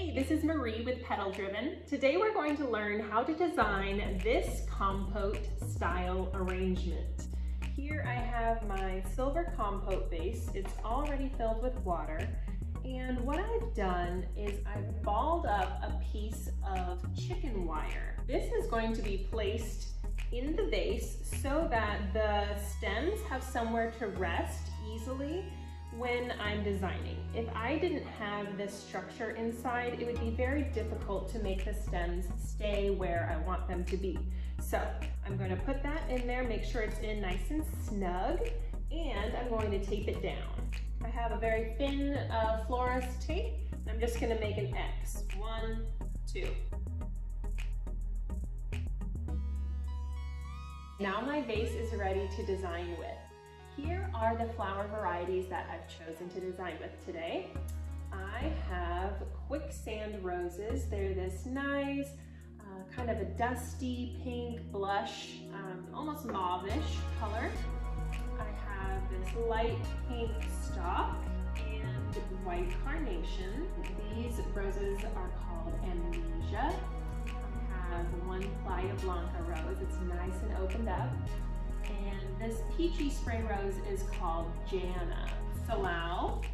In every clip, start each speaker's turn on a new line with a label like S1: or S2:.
S1: Hey, this is Marie with Petal Driven. Today we're going to learn how to design this compote style arrangement. Here I have my silver compote base. It's already filled with water. And what I've done is I've balled up a piece of chicken wire. This is going to be placed in the vase so that the stems have somewhere to rest easily when I'm designing. If I didn't have this structure inside, it would be very difficult to make the stems stay where I want them to be. So I'm going to put that in there, make sure it's in nice and snug, and I'm going to tape it down. I have a very thin florist tape. I'm just going to make an X. 1, 2. Now my vase is ready to design with. Here are the flower varieties that I've chosen to design with today. I have quicksand roses. They're this nice, kind of a dusty pink blush, almost mauve-ish color. I have this light pink stalk and white carnation. These roses are called Amnesia. I have one Playa Blanca rose. It's nice and opened up. And this peachy spray rose is called Jana. Salal,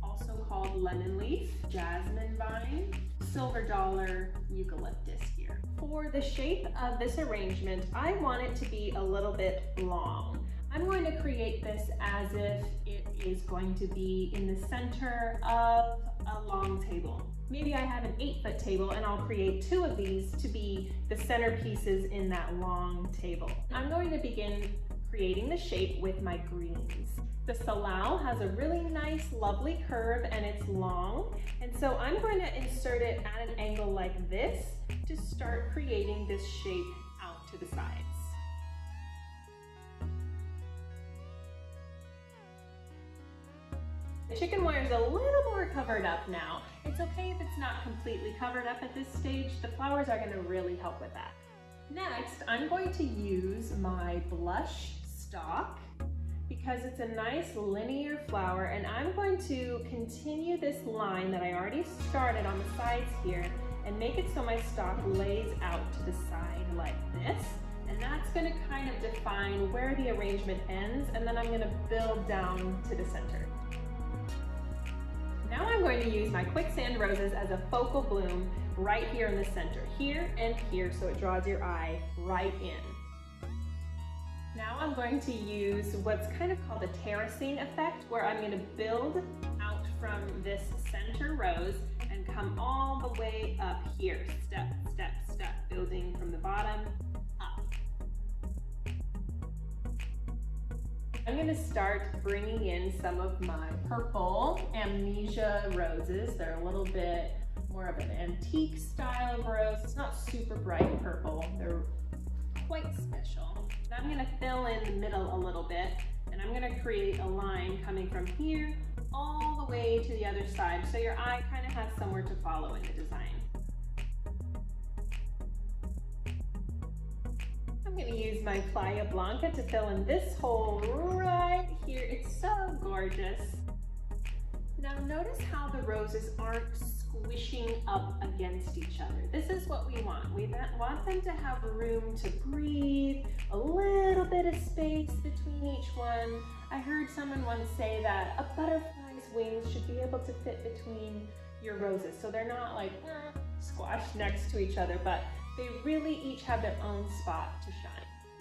S1: also called lemon leaf, jasmine vine, silver dollar, eucalyptus here. For the shape of this arrangement, I want it to be a little bit long. I'm going to create this as if it is going to be in the center of a long table. Maybe I have an 8-foot table and I'll create 2 of these to be the centerpieces in that long table. I'm going to begin creating the shape with my greens. The salal has a really nice, lovely curve and it's long. And so I'm going to insert it at an angle like this to start creating this shape out to the sides. The chicken wire is a little more covered up now. It's okay if it's not completely covered up at this stage. The flowers are going to really help with that. Next, I'm going to use my blush stalk because it's a nice linear flower, and I'm going to continue this line that I already started on the sides here and make it so my stalk lays out to the side like this. And that's going to kind of define where the arrangement ends, and then I'm going to build down to the center. Now I'm going to use my quicksand roses as a focal bloom right here in the center, here and here, so it draws your eye right in. Now I'm going to use what's kind of called a terracing effect, where I'm going to build out from this center rose and come all the way up here, step, step, step, building from the bottom up. I'm going to start bringing in some of my purple Amnesia roses. They're a little bit more of an antique style of rose. It's not super bright purple. They're quite special. Now I'm going to fill in the middle a little bit, and I'm going to create a line coming from here all the way to the other side so your eye kind of has somewhere to follow in the design. I'm going to use my Playa Blanca to fill in this hole right here. It's so gorgeous. Now notice how the roses aren't squishing up against each other. This is what we want. We want them to have room to breathe, a little bit of space between each one. I heard someone once say that a butterfly's wings should be able to fit between your roses, so they're not like squashed next to each other, but they really each have their own spot to shine.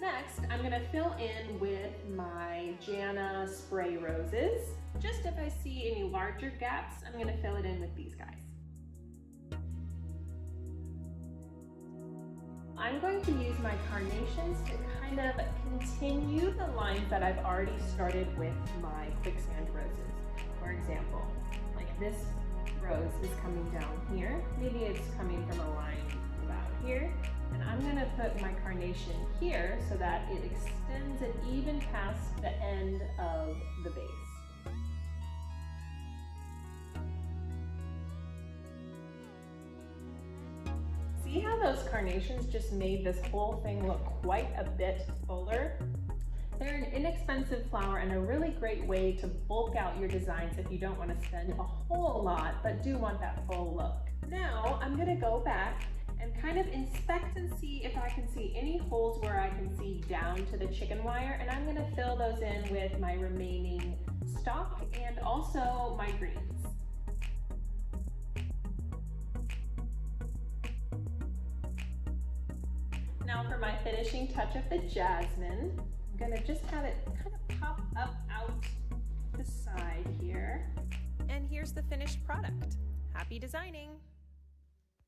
S1: Next, I'm going to fill in with my Jana spray roses. Just if I see any larger gaps, I'm going to fill it in with these guys. I'm going to use my carnations to kind of continue the lines that I've already started with my quicksand roses. For example, like this rose is coming down here. Maybe it's coming from a line about here. And I'm going to put my carnation here so that it extends it even past the end of the base. See how those carnations just made this whole thing look quite a bit fuller? They're an inexpensive flower and a really great way to bulk out your designs if you don't want to spend a whole lot but do want that full look. Now I'm gonna go back and kind of inspect and see if I can see any holes where I can see down to the chicken wire, and I'm gonna fill those in with my remaining stock and also my greens. Now for my finishing touch of the jasmine, I'm gonna just have it kind of pop up out the side here.
S2: And here's the finished product. Happy designing!